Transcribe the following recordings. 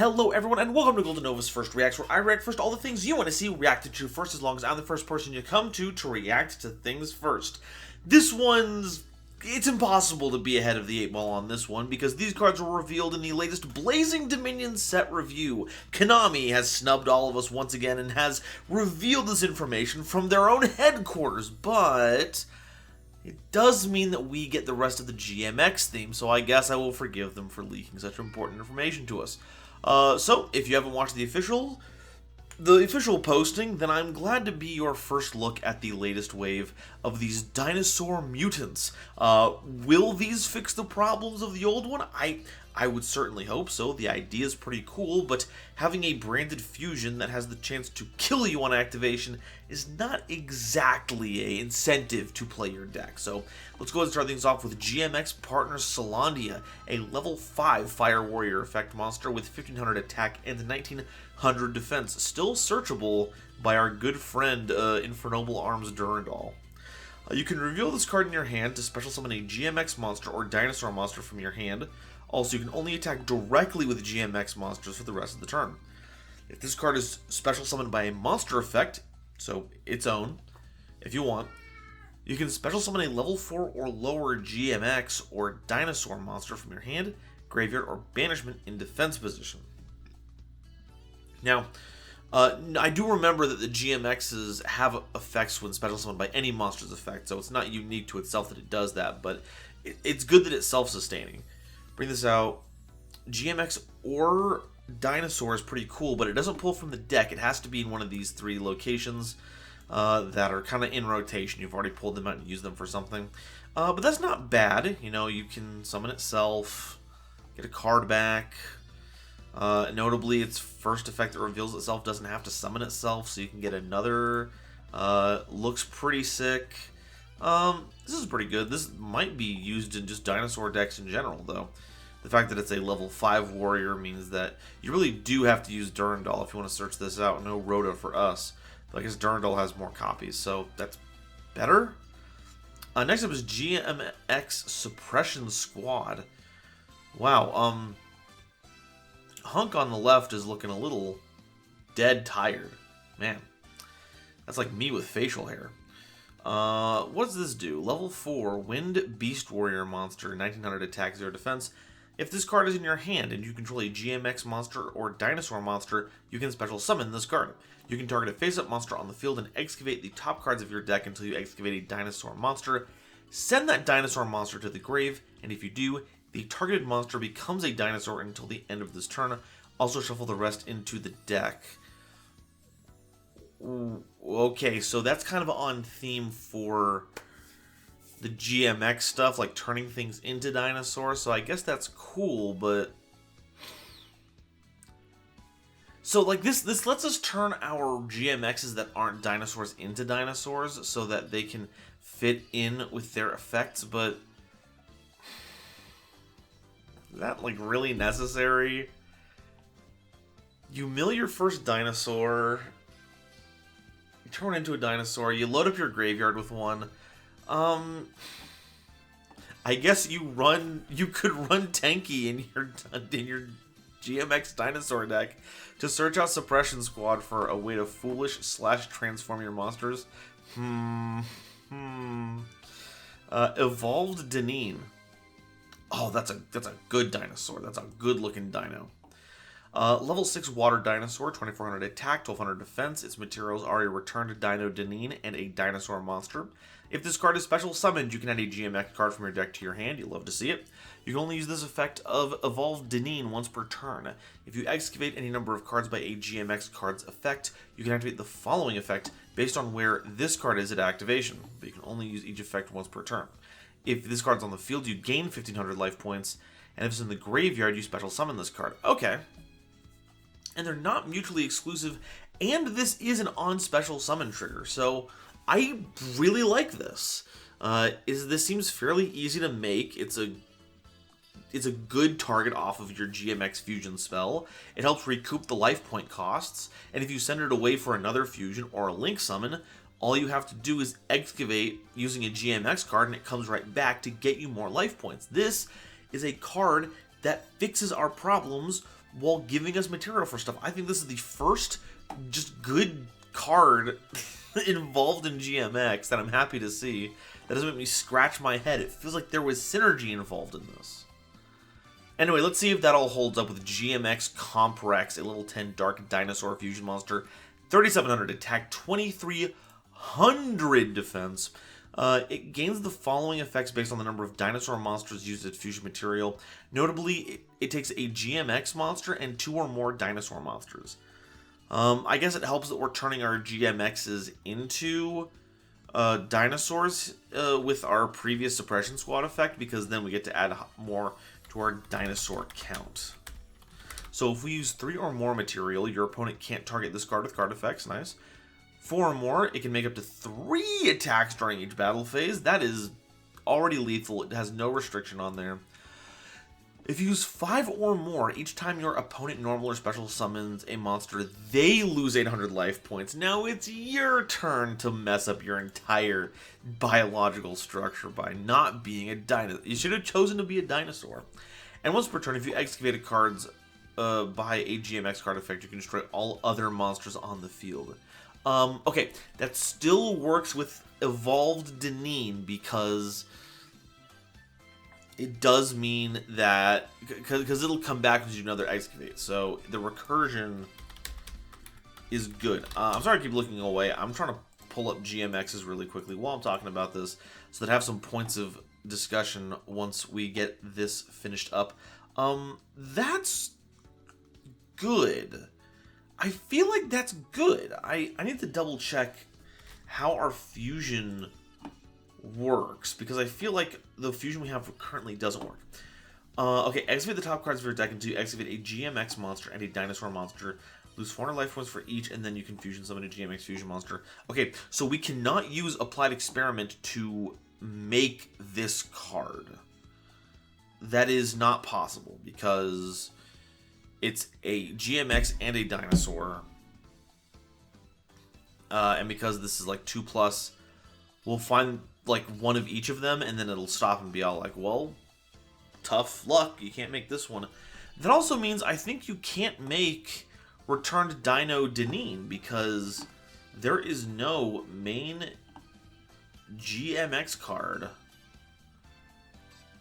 Hello everyone and welcome to GoldenNova's First Reacts, where I react first to all the things you want to see reacted to first, as long as I'm the first person you come to react to things first. It's impossible to be ahead of the 8 ball on this one, because these cards were revealed in the latest Blazing Dominion set review. Konami has snubbed all of us once again and has revealed this information from their own headquarters, but it does mean that we get the rest of the GMX theme, so I guess I will forgive them for leaking such important information to us. So, if you haven't watched the official posting, then I'm glad to be your first look at the latest wave of these dinosaur mutants. Will these fix the problems of the old one? I would certainly hope so. The idea is pretty cool, but having a branded fusion that has the chance to kill you on activation is not exactly an incentive to play your deck. So let's go ahead and start things off with GMX Partner Selandea, a level 5 Fire Warrior effect monster with 1500 attack and 1900 defense, still searchable by our good friend Infernoble Arms Durandal. You can reveal this card in your hand to special summon a GMX monster or dinosaur monster from your hand. Also, you can only attack directly with GMX monsters for the rest of the turn. If this card is special summoned by a monster effect, so its own, if you want, you can special summon a level 4 or lower GMX or dinosaur monster from your hand, graveyard, or banishment in defense position. Now, I do remember that the GMXs have effects when special summoned by any monster's effect, so it's not unique to itself that it does that, but it's good that it's self-sustaining. Bring this out. GMX or dinosaur is pretty cool, but it doesn't pull from the deck. It has to be in one of these 3 locations that are kind of in rotation. You've already pulled them out and used them for something. But that's not bad. You know, you can summon itself, get a card back. Notably, its first effect that reveals itself doesn't have to summon itself, so you can get another. Looks pretty sick. This is pretty good. This might be used in just dinosaur decks in general, though. The fact that it's a level 5 warrior means that you really do have to use Durandal if you want to search this out. No Rhoda for us. But I guess Durandal has more copies, so that's better. Next up is GMX Suppression Squad. Wow, Hunk on the left is looking a little dead tired. Man, that's like me with facial hair. What does this do? Level 4, Wind Beast Warrior monster, 1900 attack, 0 defense. If this card is in your hand and you control a GMX monster or dinosaur monster, you can special summon this card. You can target a face-up monster on the field and excavate the top cards of your deck until you excavate a dinosaur monster. Send that dinosaur monster to the grave, and if you do, the targeted monster becomes a dinosaur until the end of this turn. Also shuffle the rest into the deck. Okay, so that's kind of on theme for the GMX stuff, like turning things into dinosaurs, so I guess that's cool, but... So, like, this lets us turn our GMXs that aren't dinosaurs into dinosaurs so that they can fit in with their effects, but... Is that, like, really necessary? You mill your first dinosaur... turn into a dinosaur, you load up your graveyard with one. I guess you could run Tanky in your GMX dinosaur deck to search out Suppression Squad for a way to foolish/transform your monsters. Evolved Daneen. Oh, that's a good dinosaur. That's a good looking dino. Level 6 Water Dinosaur, 2400 attack, 1200 defense. Its materials are a returned Dino Daneen and a dinosaur monster. If this card is special summoned, you can add a GMX card from your deck to your hand. You'll love to see it. You can only use this effect of Evolved Daneen once per turn. If you excavate any number of cards by a GMX card's effect, you can activate the following effect based on where this card is at activation, but you can only use each effect once per turn. If this card's on the field, you gain 1500 life points, and if it's in the graveyard, you special summon this card. Okay. And they're not mutually exclusive, and this is an on-special summon trigger, so I really like this. This seems fairly easy to make. It's a good target off of your GMX fusion spell. It helps recoup the life point costs, and if you send it away for another fusion or a link summon, all you have to do is excavate using a GMX card, and it comes right back to get you more life points. This is a card that fixes our problems while giving us material for stuff. I think this is the first just good card involved in GMX that I'm happy to see. That doesn't make me scratch my head. It feels like there was synergy involved in this. Anyway, let's see if that all holds up with GMX Comprex, a level 10 Dark Dinosaur Fusion Monster. 3,700 attack, 2,300 defense. It gains the following effects based on the number of dinosaur monsters used as fusion material. Notably, it takes a GMX monster and 2 or more dinosaur monsters. I guess it helps that we're turning our GMXs into dinosaurs with our previous Suppression Squad effect, because then we get to add more to our dinosaur count. So if we use 3 or more material, your opponent can't target this card with card effects. Nice. 4 or more, it can make up to 3 attacks during each battle phase. That is already lethal. It has no restriction on there. If you use 5 or more, each time your opponent normal or special summons a monster, they lose 800 life points. Now it's your turn to mess up your entire biological structure by not being a dinosaur. You should have chosen to be a dinosaur. And once per turn, if you excavate cards by a GMX card effect, you can destroy all other monsters on the field. Okay, that still works with Evolved Daneen, because it does mean that, because it'll come back as you do another excavate, so the recursion is good. I'm sorry I keep looking away. I'm trying to pull up GMXs really quickly while I'm talking about this, so that I have some points of discussion once we get this finished up. That's good. I feel like that's good. I need to double check how our fusion works, because I feel like the fusion we have currently doesn't work. Okay, excavate the top cards of your deck until you excavate a GMX monster and a dinosaur monster. Lose 400 life points for each, and then you can fusion summon a GMX fusion monster. Okay, so we cannot use Applied Experiment to make this card. That is not possible, because it's a GMX and a dinosaur. And because this is like 2+, we'll find like one of each of them, and then it'll stop and be all like, well, tough luck, you can't make this one. That also means I think you can't make Returned Dino Daneen, because there is no main GMX card.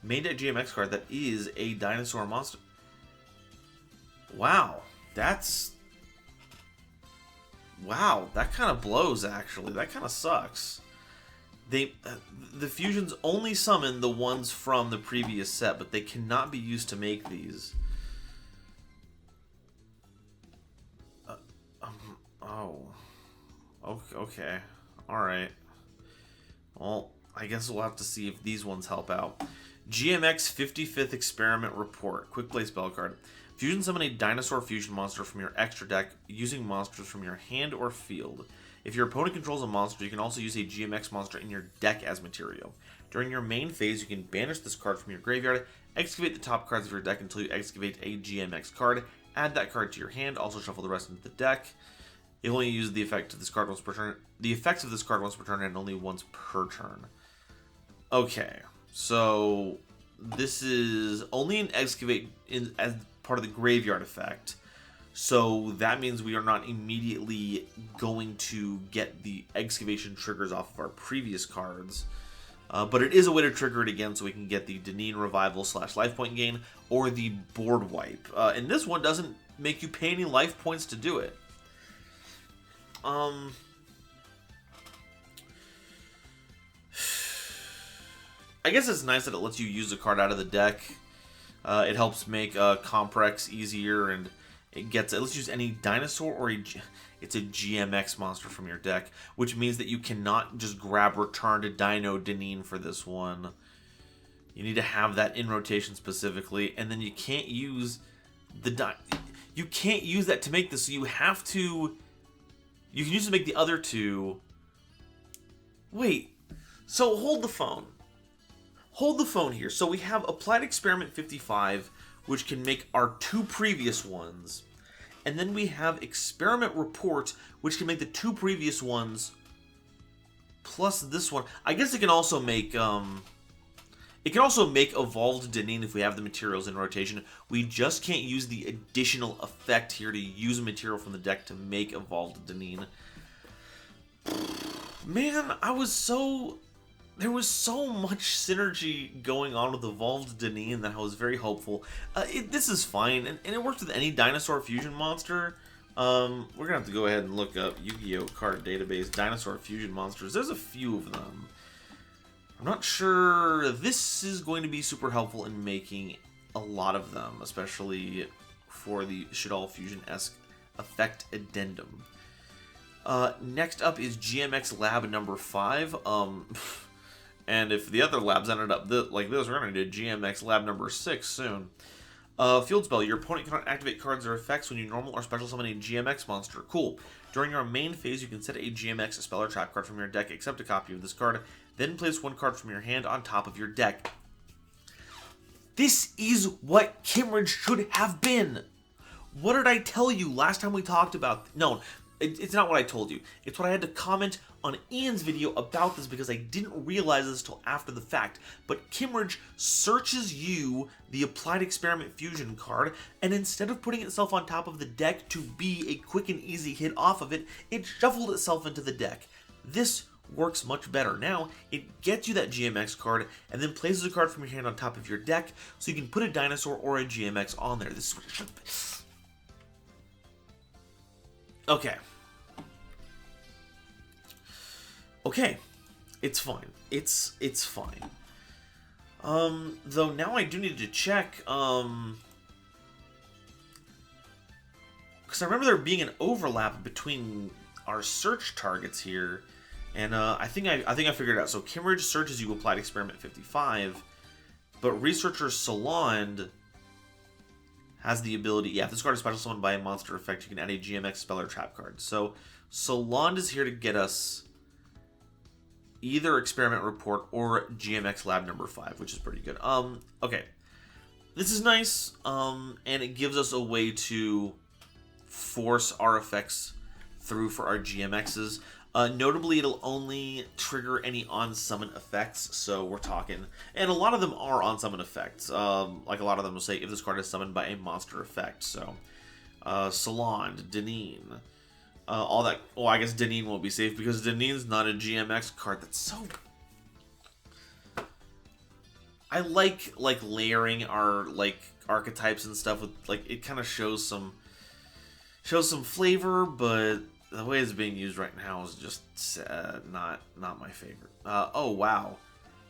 Main deck GMX card that is a dinosaur monster. Wow, that's... Wow, that kind of blows, actually. That kind of sucks. The fusions only summon the ones from the previous set, but they cannot be used to make these. Oh. Okay. Alright. Well, I guess we'll have to see if these ones help out. GMX 55th Experiment Report. Quick play spell card. Fusion summon a dinosaur fusion monster from your extra deck using monsters from your hand or field. If your opponent controls a monster, you can also use a GMX monster in your deck as material. During your main phase, you can banish this card from your graveyard, excavate the top cards of your deck until you excavate a GMX card, add that card to your hand, also shuffle the rest into the deck. You only use the effect of this card once per turn. The effects of this card once per turn and only once per turn. Okay, so this is only an excavate as part of the graveyard effect. So that means we are not immediately going to get the excavation triggers off of our previous cards. But it is a way to trigger it again, so we can get the Daneen Revival / life point gain, or the board wipe. And this one doesn't make you pay any life points to do it. I guess it's nice that it lets you use a card out of the deck. It helps make Comprex easier, and it lets you use any dinosaur or it's a GMX monster from your deck, which means that you cannot just grab Return to Dino Daneen for this one. You need to have that in rotation specifically, and then you can't use you can't use that to make this. So you have to. You can use it to make the other two. Wait. So hold the phone. Hold the phone here. So we have Applied Experiment 55, which can make our 2 previous ones. And then we have Experiment Report, which can make the 2 previous ones plus this one. I guess it can also make It can also make Evolved Daneen if we have the materials in rotation. We just can't use the additional effect here to use material from the deck to make Evolved Daneen. Man, there was so much synergy going on with Evolved Daneen that I was very hopeful. This is fine, and it works with any dinosaur fusion monster. We're gonna have to go ahead and look up Yu-Gi-Oh! Card Database Dinosaur Fusion Monsters. There's a few of them. I'm not sure this is going to be super helpful in making a lot of them, especially for the Shadal Fusion-esque effect addendum. Next up is GMX Lab number 5. And if the other labs ended up like this, we're going to do GMX Lab number 6 soon. Field spell. Your opponent cannot activate cards or effects when you normal or special summon a GMX monster. Cool. During your main phase, you can set a GMX spell or trap card from your deck, except a copy of this card, then place one card from your hand on top of your deck. This is what Kimmeridge should have been. What did I tell you last time we talked about? No, it's not what I told you. It's what I had to comment on Ian's video about this because I didn't realize this until after the fact. But Kimmeridge searches you, the Applied Experiment Fusion card, and instead of putting itself on top of the deck to be a quick and easy hit off of it, it shuffled itself into the deck. This works much better. Now, it gets you that GMX card and then places a card from your hand on top of your deck so you can put a dinosaur or a GMX on there. This is what it should be. Okay. Okay. It's fine. It's fine. Though now I do need to check, because I remember there being an overlap between our search targets here. And I think I figured it out. So Kimmeridge searches you Applied Experiment 55, but Researcher Salond has the ability. Yeah, if this card is special summoned by a monster effect, you can add a GMX spell or trap card. So Salond is here to get us either Experiment Report or GMX Lab number 5, which is pretty good. Okay, this is nice. And it gives us a way to force our effects through for our GMXs. Notably, it'll only trigger any on-summon effects, so we're talking... And a lot of them are on-summon effects. Like, a lot of them will say, if this card is summoned by a monster effect, so... Salond, Daneen, all that... Well, I guess Daneen won't be safe, because Daneen's not a GMX card. That's so... I like layering our, archetypes and stuff with, it kind of shows some flavor, but... The way it's being used right now is just not my favorite. Oh, wow.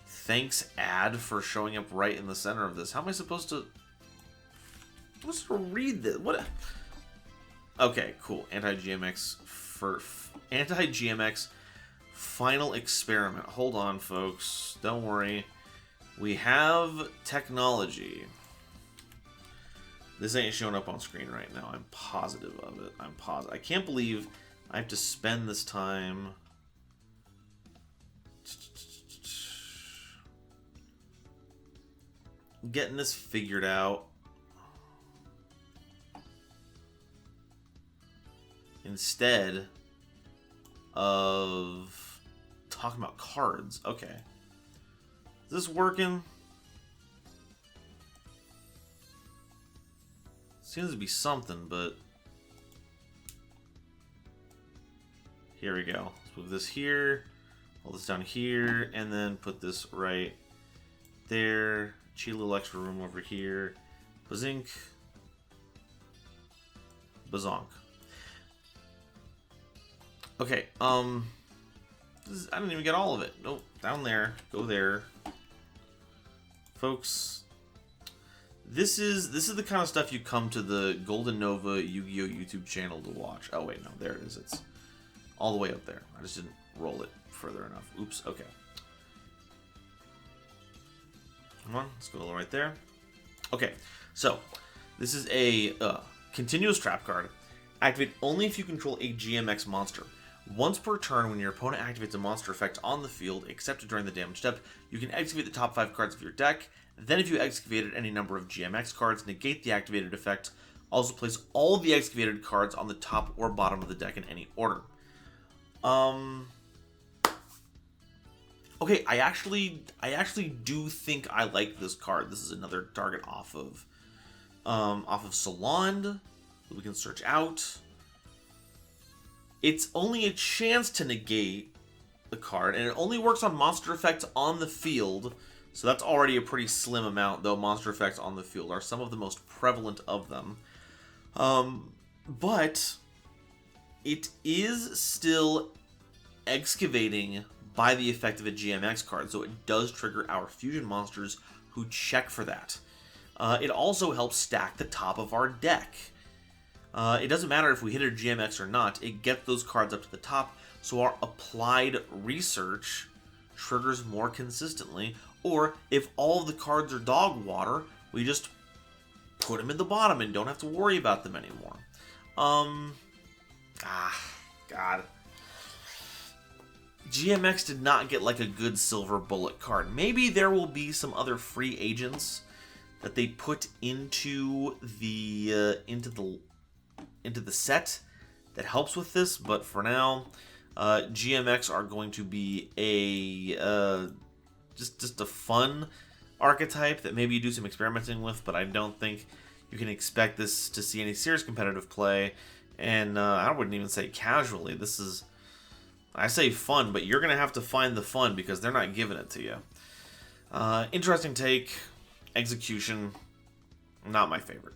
Thanks, ad, for showing up right in the center of this. How am I supposed to... I'm supposed to read this? What? Okay, cool. Anti-GMX for... Anti-GMX Final Experiment. Hold on, folks. Don't worry. We have technology. This ain't showing up on screen right now. I'm positive of it. I'm positive. I can't believe... I have to spend this time getting this figured out instead of talking about cards. Okay. Is this working? Seems to be something, but... Here we go. Let's move this here, hold this down here, and then put this right there. Cheat a little extra room over here. Bazink. Bazonk. Okay, I didn't even get all of it. Nope, down there. Go there. Folks, this is the kind of stuff you come to the GoldenNovaYugioh YouTube channel to watch. Oh wait, no, there it is. It's all the way up there. I just didn't roll it further enough. Oops, okay. Come on, let's go right there. Okay, so this is a continuous trap card. Activate only if you control a GMX monster. Once per turn, when your opponent activates a monster effect on the field, except during the damage step, you can excavate the top 5 cards of your deck. Then if you excavated any number of GMX cards, negate the activated effect. Also place all the excavated cards on the top or bottom of the deck in any order. Okay, I actually do think I like this card. This is another target off of Soland that we can search out. It's only a chance to negate the card, and it only works on monster effects on the field, so that's already a pretty slim amount, though monster effects on the field are some of the most prevalent of them. But it is still excavating by the effect of a GMX card, so it does trigger our fusion monsters who check for that. It also helps stack the top of our deck. It doesn't matter if we hit a GMX or not, it gets those cards up to the top, so our applied research triggers more consistently, or if all of the cards are dog water, we just put them in the bottom and don't have to worry about them anymore. God. GMX did not get like a good silver bullet card. Maybe there will be some other free agents that they put into the set that helps with this, but for now, GMX are going to be a just a fun archetype that maybe you do some experimenting with, but I don't think you can expect this to see any serious competitive play, and I wouldn't even say casually. This is, I say fun, but you're going to have to find the fun because they're not giving it to you. Interesting take. Execution, not my favorite.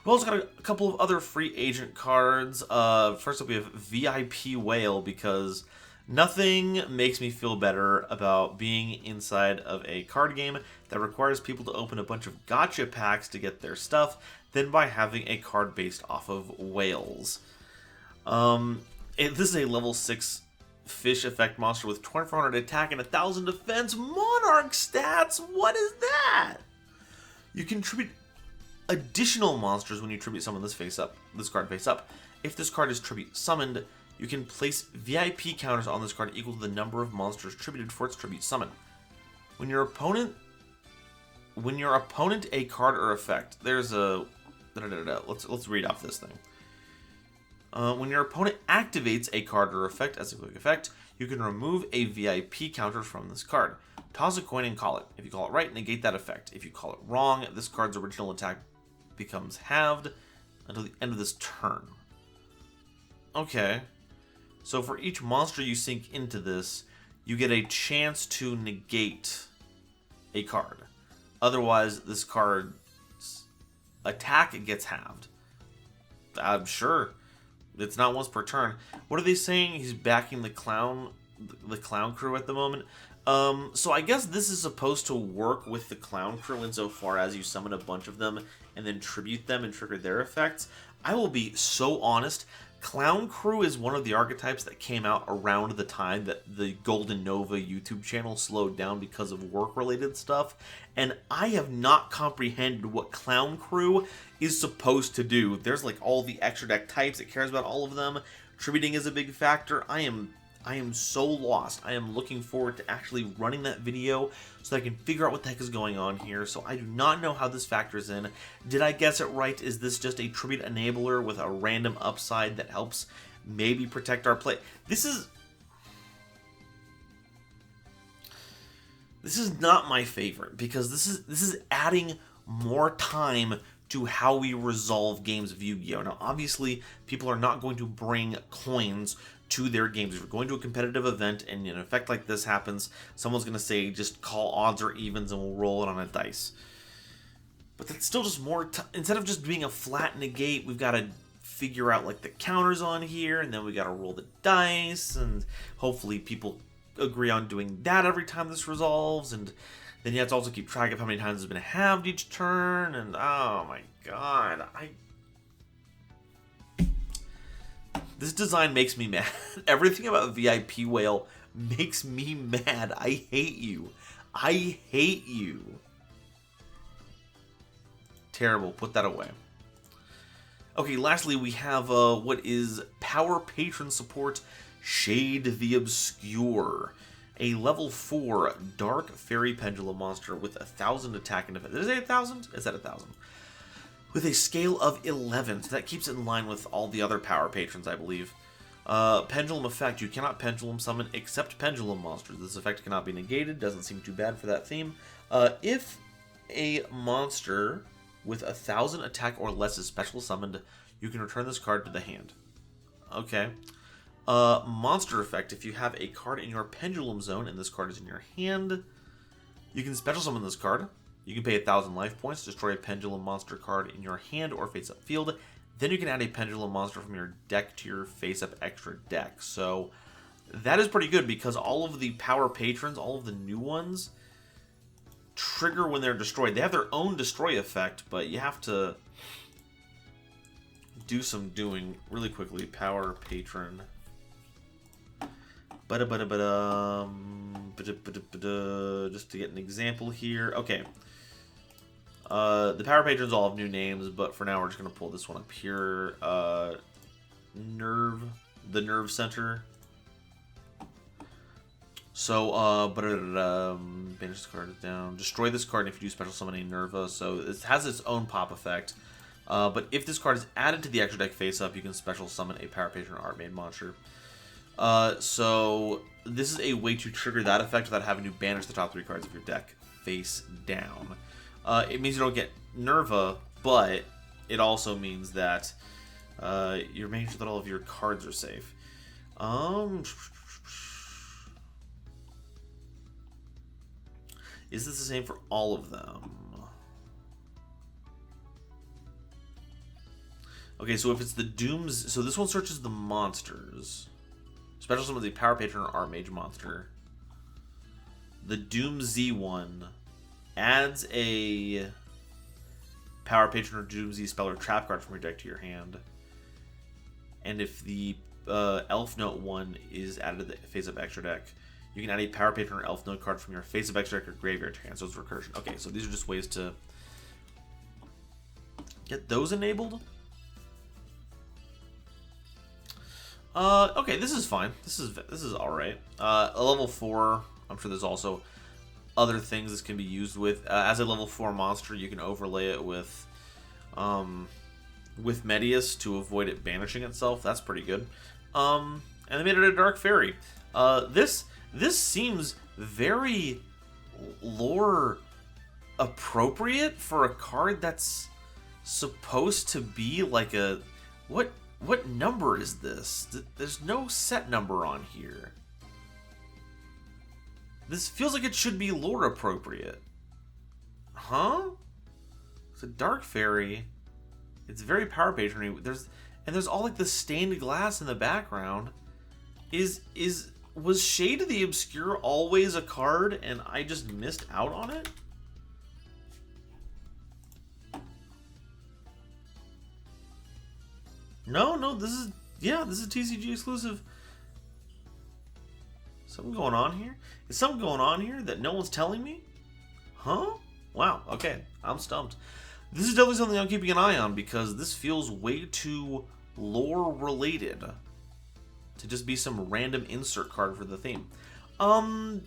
We also got a couple of other free agent cards. First up, we have VIP Whale, because nothing makes me feel better about being inside of a card game that requires people to open a bunch of gacha packs to get their stuff than by having a card based off of whales. This is a level 6 fish effect monster with 2400 attack and 1000 defense. Monarch stats? What is that? You can tribute additional monsters when you tribute summon this card face up. If this card is tribute summoned, you can place VIP counters on this card equal to the number of monsters tributed for its tribute summon. When your opponent a card or effect, there's a let's read off this thing. When your opponent activates a card or effect as a quick effect, you can remove a VIP counter from this card. Toss a coin and call it. If you call it right, negate that effect. If you call it wrong, this card's original attack becomes halved until the end of this turn. Okay. So for each monster you sink into this, you get a chance to negate a card. Otherwise, this card's attack gets halved. I'm sure. It's not once per turn. What are they saying? He's backing the clown crew at the moment. So I guess this is supposed to work with the clown crew insofar as you summon a bunch of them and then tribute them and trigger their effects. I will be so honest. Clown Crew is one of the archetypes that came out around the time that the GoldenNovaYugioh YouTube channel slowed down because of work-related stuff, and I have not comprehended what Clown Crew is supposed to do. There's like all the extra deck types, it cares about all of them. Tributing is a big factor. I am so lost. I am looking forward to actually running that video so that I can figure out what the heck is going on here. So I do not know how this factors in. Did I guess it right? Is this just a tribute enabler with a random upside that helps maybe protect our play? This is not my favorite, because this is adding more time to how we resolve games of Yu-Gi-Oh! Now, obviously, people are not going to bring coins to their games. If you're going to a competitive event and an effect like this happens, someone's going to say, just call odds or evens and we'll roll it on a dice. But that's still just more instead of just being a flat negate, we've got to figure out like the counters on here, and then we got to roll the dice, and hopefully people agree on doing that every time this resolves, and then you have to also keep track of how many times it's been halved each turn, and oh my god, this design makes me mad. Everything about VIP Whale makes me mad. I hate you. I hate you. Terrible. Put that away. Okay, lastly, we have what is Power Patron Support Shade the Obscure. A level 4 Dark Fairy Pendulum monster with 1000 attack and defense. Did it say 1000? It said 1000. With a scale of 11, so that keeps it in line with all the other Power Patrons, I believe. Pendulum effect. You cannot pendulum summon except pendulum monsters. This effect cannot be negated. Doesn't seem too bad for that theme. If a monster with 1,000 attack or less is special summoned, you can return this card to the hand. Okay. Monster effect. If you have a card in your pendulum zone and this card is in your hand, you can special summon this card. You can pay 1,000 life points, destroy a pendulum monster card in your hand or face-up field. Then you can add a pendulum monster from your deck to your face-up extra deck. So that is pretty good because all of the power patrons, all of the new ones, trigger when they're destroyed. They have their own destroy effect, but you have to do some doing really quickly. Power patron. Just to get an example here. Okay. The power patrons all have new names, but for now we're just going to pull this one up here. The Nerve Center. So, banish this card down. Destroy this card if you do special summon a Nerva. So it has its own pop effect. But if this card is added to the extra deck face up, you can special summon a power patron or art made monster. So this is a way to trigger that effect without having to banish the top 3 cards of your deck face down. It means you don't get Nerva, but it also means that you're making sure that all of your cards are safe. Is this the same for all of them? Okay, so if it's the Dooms... So this one searches the monsters. Special summons a Power Patron or Archmage monster. The Doom Z one adds a Power Patron or Doom Z spell or trap card from your deck to your hand. And if the Elf Note one is added to the face-up extra deck, you can add a Power Patron or Elf Note card from your face-up extra deck or graveyard to your hand. So it's recursion. Okay, so these are just ways to get those enabled. Okay, this is fine. This is all right. A level 4. I'm sure there's also other things this can be used with. As a level 4 monster, you can overlay it with Medius to avoid it banishing itself. That's pretty good. And they made it a Dark Fairy. This seems very lore appropriate for a card that's supposed to be like a what number is this? There's no set number on here. This feels like it should be lore appropriate. Huh? It's a Dark Fairy. It's very power patronary. There's all like the stained glass in the background. Was Shade of the Obscure always a card and I just missed out on it? No, this is TCG exclusive. Something going on here? Is something going on here that no one's telling me? Huh? Wow, okay, I'm stumped. This is definitely something I'm keeping an eye on because this feels way too lore related to just be some random insert card for the theme.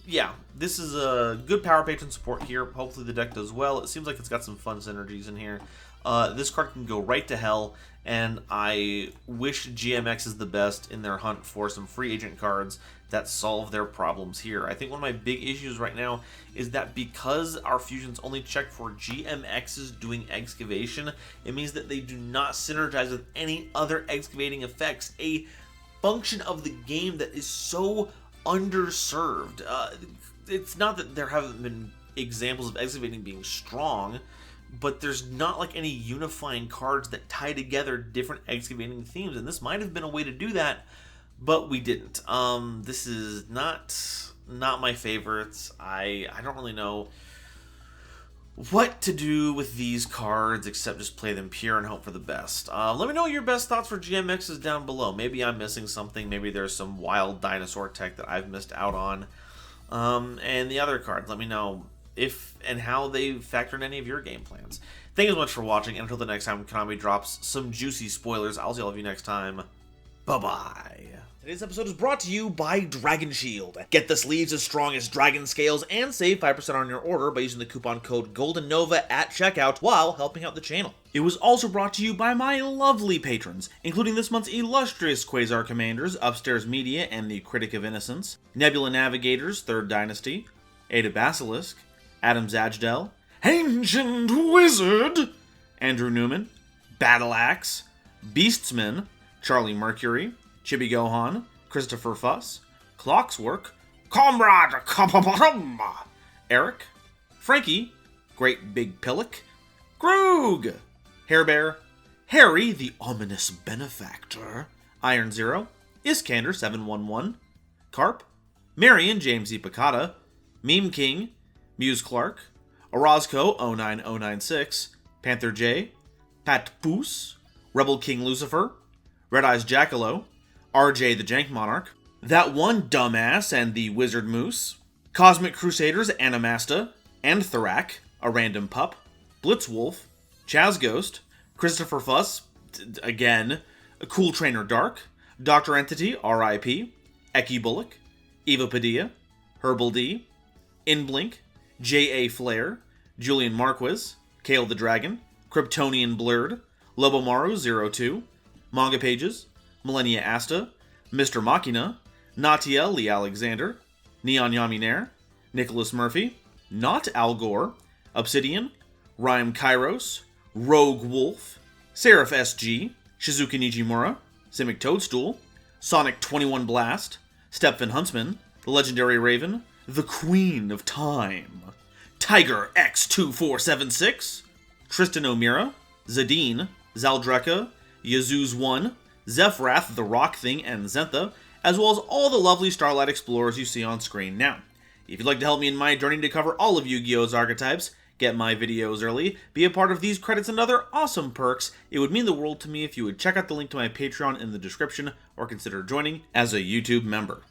Yeah, this is a good power patron support here. Hopefully the deck does well. It seems like it's got some fun synergies in here. This card can go right to hell, and I wish GMX is the best in their hunt for some free agent cards that solve their problems here. I think one of my big issues right now is that because our fusions only check for GMXs doing excavation, it means that they do not synergize with any other excavating effects, a function of the game that is so underserved. It's not that there haven't been examples of excavating being strong, but there's not like any unifying cards that tie together different excavating themes, and this might have been a way to do that, but we didn't. This is not my favorites. I don't really know what to do with these cards except just play them pure and hope for the best. Let me know your best thoughts for GMXs down below. Maybe I'm missing something. Maybe there's some wild dinosaur tech that I've missed out on. And the other cards, let me know if and how they factor in any of your game plans. Thank you so much for watching, and until the next time Konami drops some juicy spoilers, I'll see all of you next time. Bye-bye. Today's episode is brought to you by Dragon Shield. Get the sleeves as strong as dragon scales and save 5% on your order by using the coupon code GoldenNova at checkout while helping out the channel. It was also brought to you by my lovely patrons, including this month's illustrious Quasar Commanders, Upstairs Media and the Critic of Innocence, Nebula Navigators, 3rd Dynasty, Ada Basilisk, Adam Zajdel, Ancient Wizard, Andrew Newman, Battle Axe, Beastsman, Charlie Mercury, Chibi Gohan, Christopher Fuss, Clockswork, Comrade Eric, Frankie, Great Big Pillock, Groog, Hairbear, Harry the Ominous Benefactor, Iron Zero, Iskander 711, Carp, Marion James E. Picata, Meme King, Muse Clark, Orozco 09096, Panther J, Pat Poos, Rebel King Lucifer, Red Eyes Jackalow, RJ the Jank Monarch, That One Dumbass and the Wizard Moose, Cosmic Crusaders Animasta, and Thorak, a random pup, Blitzwolf, Chaz Ghost, Christopher Fuss, again, Cool Trainer Dark, Dr. Entity, R.I.P., Eki Bullock, Eva Padilla, Herbal D, Inblink, J.A. Flair, Julian Marquez, Kale the Dragon, Kryptonian Blurred, Lobomaru02, Manga Pages, Millennia Asta, Mr. Machina, Natia Lee Alexander, Neon Yaminer, Nicholas Murphy, Not Al Gore, Obsidian, Rhyme Kairos, Rogue Wolf, Seraph SG, Shizuka Nijimura, Simic Toadstool, Sonic 21 Blast, Stephen Huntsman, The Legendary Raven, The Queen of Time, Tiger X2476, Tristan O'Meara, Zadine, Zaldreka, Yazuz 1, Zephrath, The Rock Thing, and Zentha, as well as all the lovely Starlight Explorers you see on screen now. If you'd like to help me in my journey to cover all of Yu-Gi-Oh's archetypes, get my videos early, be a part of these credits and other awesome perks, it would mean the world to me if you would check out the link to my Patreon in the description or consider joining as a YouTube member.